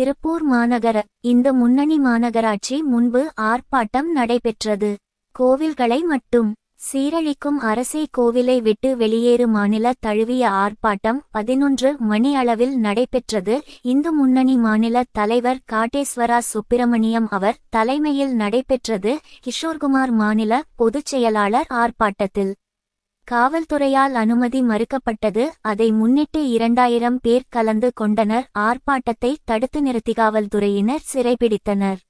திருப்பூர் மாநகர இந்த முன்னணி மாநகராட்சி முன்பு ஆர்ப்பாட்டம் நடைபெற்றது. கோவில்களை மட்டும் சீரழிக்கும் அரசே கோவிலை விட்டு வெளியேறு மாநில தழுவிய ஆர்ப்பாட்டம் 11 மணி அளவில் நடைபெற்றது. இந்து முன்னணி மாநில தலைவர் காட்டேஸ்வரா சுப்பிரமணியம் அவர் தலைமையில் நடைபெற்றது. கிஷோர்குமார் மாநில பொதுச் செயலாளர் ஆர்ப்பாட்டத்தில் காவல்துறையால் அனுமதி மறுக்கப்பட்டது. அதை முன்னிட்டு 2000 பேர் கலந்து கொண்டனர். ஆர்ப்பாட்டத்தை தடுத்து நிறுத்தி காவல்துறையினர் சிறைபிடித்தனர்.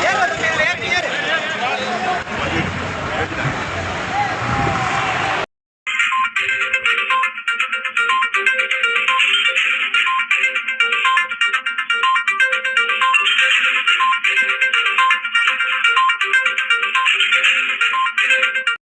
ஏற்பது